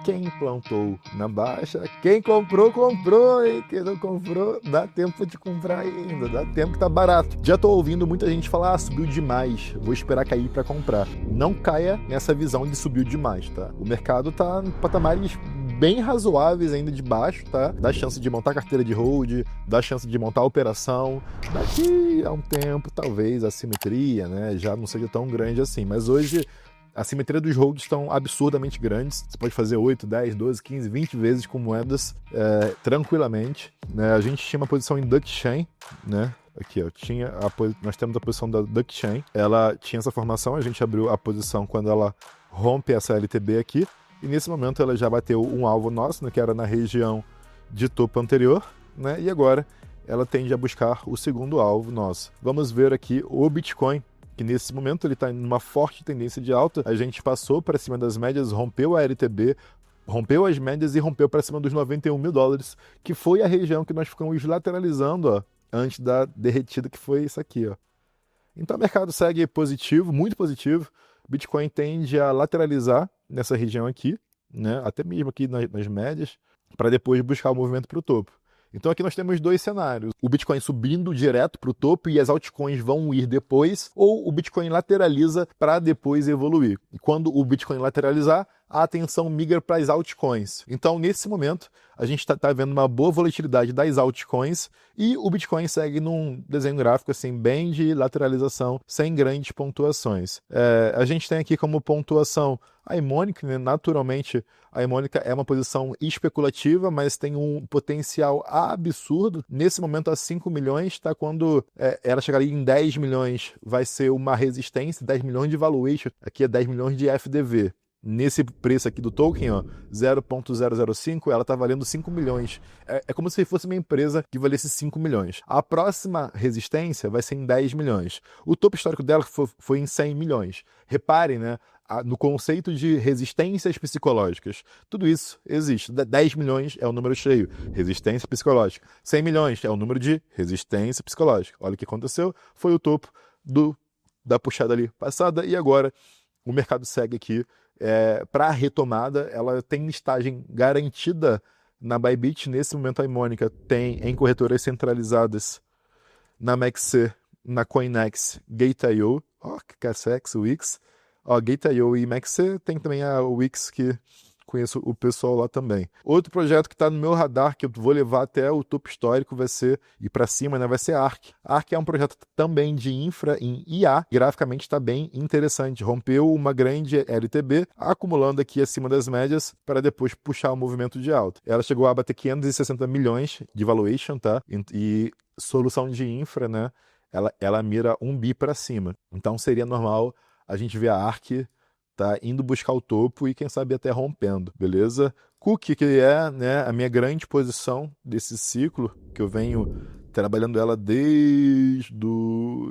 Quem plantou na baixa, quem comprou, comprou, e quem não comprou, dá tempo de comprar ainda, dá tempo que tá barato. Já tô ouvindo muita gente falar, subiu demais, vou esperar cair para comprar. Não caia nessa visão de subiu demais, tá? O mercado tá em patamares bem razoáveis ainda de baixo, tá? Dá chance de montar carteira de hold, dá chance de montar a operação. Daqui a um tempo, talvez a simetria, né, já não seja tão grande assim, mas hoje a simetria dos holds estão absurdamente grandes. Você pode fazer 8, 10, 12, 15, 20 vezes com moedas tranquilamente. Né? A gente tinha uma posição em DuckChain, né? Aqui, ó, nós temos a posição da DuckChain. Ela tinha essa formação, a gente abriu a posição quando ela rompe essa LTB aqui. E nesse momento ela já bateu um alvo nosso, né, que era na região de topo anterior. Né? E agora ela tende a buscar o segundo alvo nosso. Vamos ver aqui o Bitcoin, que nesse momento ele está em uma forte tendência de alta. A gente passou para cima das médias, rompeu a LTB, rompeu as médias e rompeu para cima dos 91 mil dólares, que foi a região que nós ficamos lateralizando, ó, antes da derretida, que foi isso aqui. Ó. Então o mercado segue positivo, muito positivo. Bitcoin tende a lateralizar nessa região aqui, né, até mesmo aqui nas médias, para depois buscar o movimento para o topo. Então aqui nós temos dois cenários. O Bitcoin subindo direto para o topo e as altcoins vão ir depois, ou o Bitcoin lateraliza para depois evoluir. E quando o Bitcoin lateralizar, a atenção migra para as altcoins. Então, nesse momento, a gente está vendo uma boa volatilidade das altcoins e o Bitcoin segue num desenho gráfico assim, bem de lateralização, sem grandes pontuações. A gente tem aqui como pontuação a Ionic, né? Naturalmente, a Ionic é uma posição especulativa, mas tem um potencial absurdo. Nesse momento, a 5 milhões, tá? Quando ela chegar ali em 10 milhões, vai ser uma resistência, 10 milhões de valuation, aqui é 10 milhões de FDV. Nesse preço aqui do token, ó, 0.005, ela está valendo 5 milhões. É como se fosse uma empresa que valesse 5 milhões. A próxima resistência vai ser em 10 milhões. O topo histórico dela foi em 100 milhões. Reparem, né, no conceito de resistências psicológicas. Tudo isso existe. 10 milhões é o número cheio, resistência psicológica. 100 milhões é o número de resistência psicológica. Olha o que aconteceu, foi o topo da puxada ali passada e agora o mercado segue aqui. Para a retomada, ela tem listagem garantida na Bybit. Nesse momento, a Ionic tem em corretoras centralizadas na MEXC, na Coinex, Gate.io, KSX, Wix, Gate.io e MEXC. Tem também a Wix, que conheço o pessoal lá também. Outro projeto que está no meu radar, que eu vou levar até o topo histórico, vai ser, e para cima, né, vai ser ARK. ARK é um projeto também de infra em IA, graficamente está bem interessante. Rompeu uma grande LTB, acumulando aqui acima das médias, para depois puxar o movimento de alta. Ela chegou a bater 560 milhões de valuation, tá? E solução de infra, né, ela mira 1 bi para cima. Então seria normal a gente ver a ARK tá indo buscar o topo e quem sabe até rompendo, beleza? Cookie, que é, né, a minha grande posição desse ciclo, que eu venho trabalhando ela desde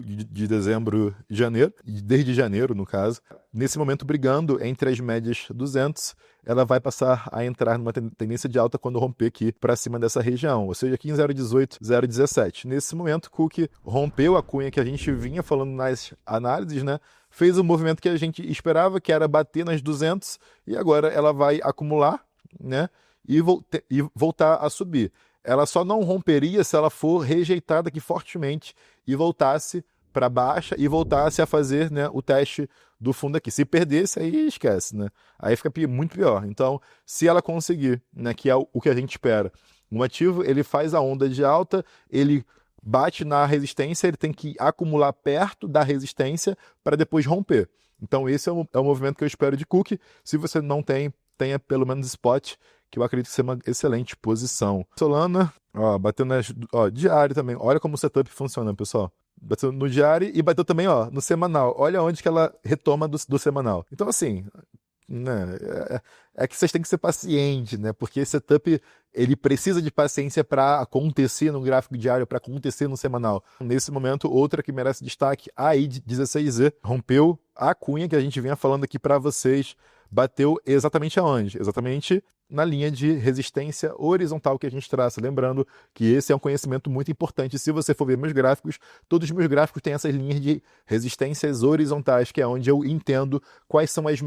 de dezembro, janeiro, desde janeiro, no caso. Nesse momento, brigando entre as médias 200, ela vai passar a entrar numa tendência de alta quando romper aqui para cima dessa região, ou seja, aqui em 0,18, 0,17. Nesse momento, Cookie rompeu a cunha que a gente vinha falando nas análises, né? Fez o movimento que a gente esperava, que era bater nas 200, e agora ela vai acumular, né? E voltar a subir. Ela só não romperia se ela for rejeitada aqui fortemente e voltasse para baixa e voltasse a fazer, né, o teste do fundo aqui. Se perdesse, aí esquece, né? Aí fica muito pior. Então, se ela conseguir, né, que é o que a gente espera, um ativo, ele faz a onda de alta, ele bate na resistência, ele tem que acumular perto da resistência para depois romper. Então, esse é o movimento que eu espero de Cookie. Se você não tem, tenha pelo menos spot, que eu acredito ser uma excelente posição. Solana, bateu diário também. Olha como o setup funciona, pessoal. Bateu no diário e bateu também, no semanal. Olha onde que ela retoma do semanal. Então, assim, né, é que vocês têm que ser pacientes, né? Porque esse setup, ele precisa de paciência para acontecer no gráfico diário, para acontecer no semanal. Nesse momento, outra que merece destaque, a AI16Z, rompeu a cunha que a gente vinha falando aqui para vocês. Bateu exatamente aonde? Exatamente na linha de resistência horizontal que a gente traça. Lembrando que esse é um conhecimento muito importante. Se você for ver meus gráficos, todos os meus gráficos têm essas linhas de resistências horizontais, que é onde eu entendo quais são as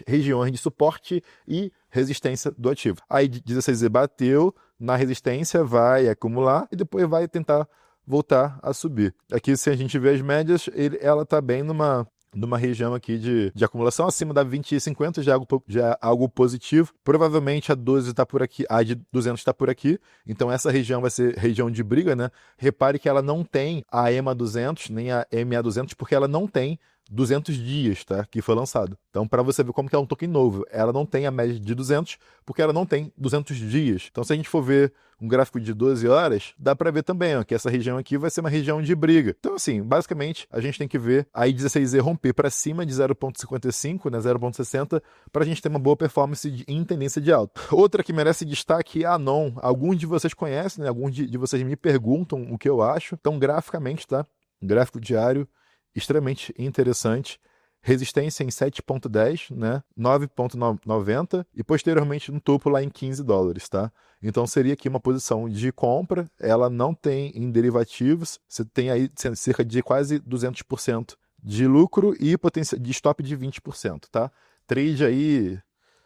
regiões de suporte e resistência do ativo. Aí 16Z bateu na resistência, vai acumular e depois vai tentar voltar a subir. Aqui, se a gente vê as médias, ela está bem numa região aqui de acumulação acima da 20,50, já é algo positivo. Provavelmente a 12 está por aqui, a de 200 está por aqui, então essa região vai ser região de briga, né? Repare que ela não tem a EMA 200, nem a MA 200, porque ela não tem 200 dias, tá? Que foi lançado. Então, para você ver como que é um token novo, ela não tem a média de 200, porque ela não tem 200 dias. Então, se a gente for ver um gráfico de 12 horas, dá para ver também, ó, que essa região aqui vai ser uma região de briga. Então, assim, basicamente, a gente tem que ver a I16Z romper para cima de 0,55, né, 0,60, para a gente ter uma boa performance em tendência de alta. Outra que merece destaque é a ANON. Alguns de vocês conhecem, né? Alguns de vocês me perguntam o que eu acho. Então, graficamente, tá? Gráfico diário, extremamente interessante. Resistência em 7,10, né? 9,90 e posteriormente no topo lá em $15, tá? Então seria aqui uma posição de compra, ela não tem em derivativos, você tem aí cerca de quase 200% de lucro e potencial de stop de 20%, tá? Trade aí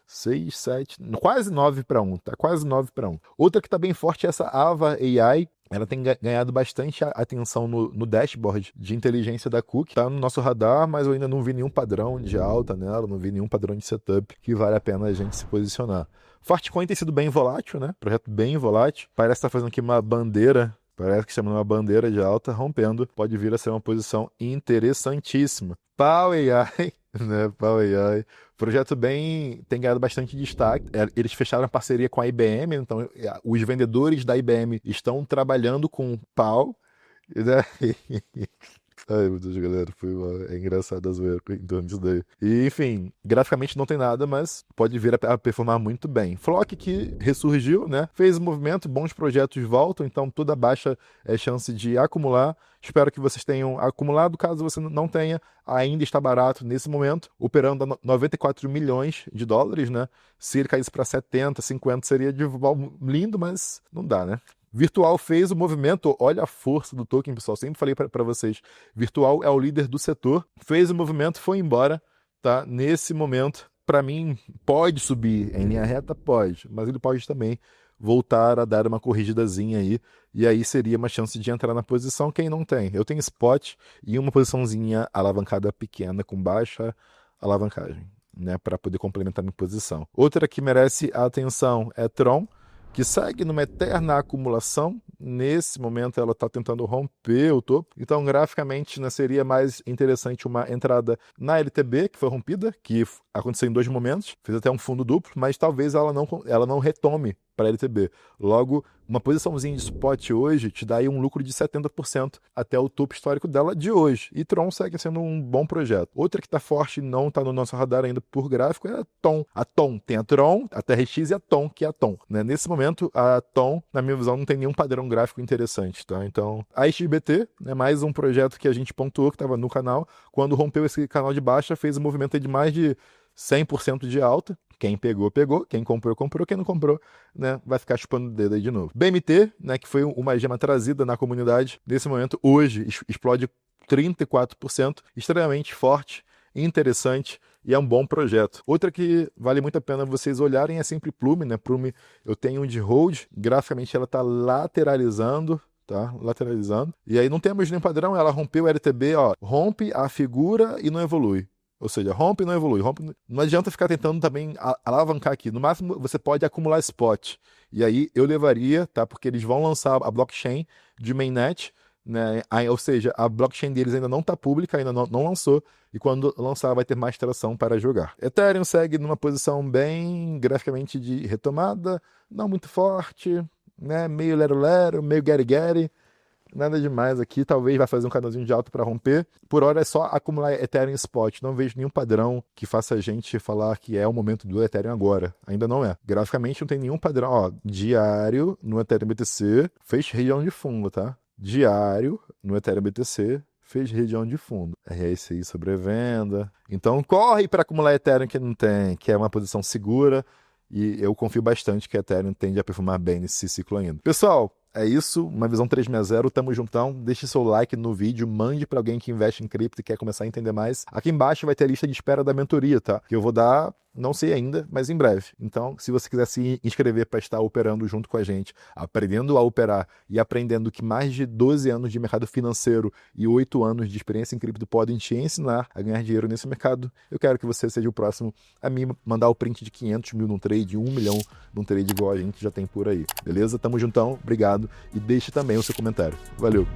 6, 7, quase 9 para 1, tá? Quase 9 para 1. Outra que tá bem forte é essa Ava AI. Ela tem ganhado bastante atenção no dashboard de inteligência da Cook. Tá no nosso radar, mas eu ainda não vi nenhum padrão de alta nela, não vi nenhum padrão de setup que vale a pena a gente se posicionar. Fortcoin tem sido bem volátil, né? Projeto bem volátil. Parece estar fazendo aqui uma bandeira, parece que chama uma bandeira de alta, rompendo. Pode vir a ser uma posição interessantíssima. Pau AI, né? Pau AI. Projeto tem ganhado bastante destaque. Eles fecharam a parceria com a IBM, então os vendedores da IBM estão trabalhando com Pau. Né? Ai, meu Deus, galera, é engraçado a zoeira em torno disso daí. E, enfim, graficamente não tem nada, mas pode vir a performar muito bem. Flock que ressurgiu, né? Fez o movimento, bons projetos voltam, então toda baixa é chance de acumular. Espero que vocês tenham acumulado. Caso você não tenha, ainda está barato nesse momento, operando a 94 milhões de dólares, né? Se ele caísse para 70, 50, seria de lindo, mas não dá, né? Virtual fez o movimento, olha a força do token, pessoal, sempre falei para vocês, Virtual é o líder do setor, fez o movimento, foi embora, tá? Nesse momento, para mim, pode subir em linha reta, pode, mas ele pode também voltar a dar uma corrigidazinha aí, e aí seria uma chance de entrar na posição, quem não tem. Eu tenho spot e uma posiçãozinha alavancada pequena, com baixa alavancagem, né, para poder complementar minha posição. Outra que merece a atenção é Tron, que segue numa eterna acumulação. Nesse momento ela está tentando romper o topo. Então, graficamente, né, seria mais interessante uma entrada na LTB, que foi rompida, que aconteceu em 2 momentos. Fez até um fundo duplo, mas talvez ela não retome para a LTB. Logo, uma posiçãozinha de spot hoje te dá aí um lucro de 70% até o topo histórico dela de hoje. E Tron segue sendo um bom projeto. Outra que está forte e não está no nosso radar ainda por gráfico é a Tom. A Tom tem a Tron, a TRX e a Tom, que é a Tom. Né? Nesse momento, a Tom, na minha visão, não tem nenhum padrão gráfico interessante. Tá? Então, a XBT, né, mais um projeto que a gente pontuou, que estava no canal. Quando rompeu esse canal de baixa, fez um movimento de mais de 100% de alta. Quem pegou, pegou. Quem comprou, comprou. Quem não comprou, né, vai ficar chupando o dedo aí de novo. BMT, né, que foi uma gema trazida na comunidade, nesse momento, hoje, explode 34%. Extremamente forte, interessante e é um bom projeto. Outra que vale muito a pena vocês olharem é sempre Plume, né? Plume eu tenho um de hold. Graficamente ela está lateralizando. Tá? Lateralizando. E aí não temos nenhum padrão, ela rompeu o LTB, ó, rompe a figura e não evolui. Ou seja, rompe e não evolui. Não adianta ficar tentando também alavancar aqui. No máximo, você pode acumular spot. E aí eu levaria, tá? Porque eles vão lançar a blockchain de mainnet, né? Aí, ou seja, a blockchain deles ainda não está pública, ainda não lançou. E quando lançar, vai ter mais tração para jogar. Ethereum segue numa posição bem graficamente de retomada, não muito forte, né? Meio lero-lero, meio get-get. Nada demais aqui, talvez vai fazer um canalzinho de alta para romper. Por hora é só acumular Ethereum Spot. Não vejo nenhum padrão que faça a gente falar que é o momento do Ethereum agora. Ainda não é. Graficamente não tem nenhum padrão. Ó, diário no Ethereum BTC fez região de fundo, tá? Diário no Ethereum BTC fez região de fundo. RSI sobrevenda. Então corre para acumular Ethereum que não tem, que é uma posição segura. E eu confio bastante que a Ethereum tende a performar bem nesse ciclo ainda. Pessoal, é isso, uma visão 360, tamo juntão, deixe seu like no vídeo, mande para alguém que investe em cripto e quer começar a entender mais. Aqui embaixo vai ter a lista de espera da mentoria, tá? Que eu vou dar Não sei ainda, mas em breve. Então, se você quiser se inscrever para estar operando junto com a gente, aprendendo a operar e aprendendo que mais de 12 anos de mercado financeiro e 8 anos de experiência em cripto podem te ensinar a ganhar dinheiro nesse mercado, eu quero que você seja o próximo a mim mandar o print de 500 mil num trade, 1 milhão num trade igual a gente já tem por aí. Beleza? Tamo juntão, obrigado e deixe também o seu comentário. Valeu!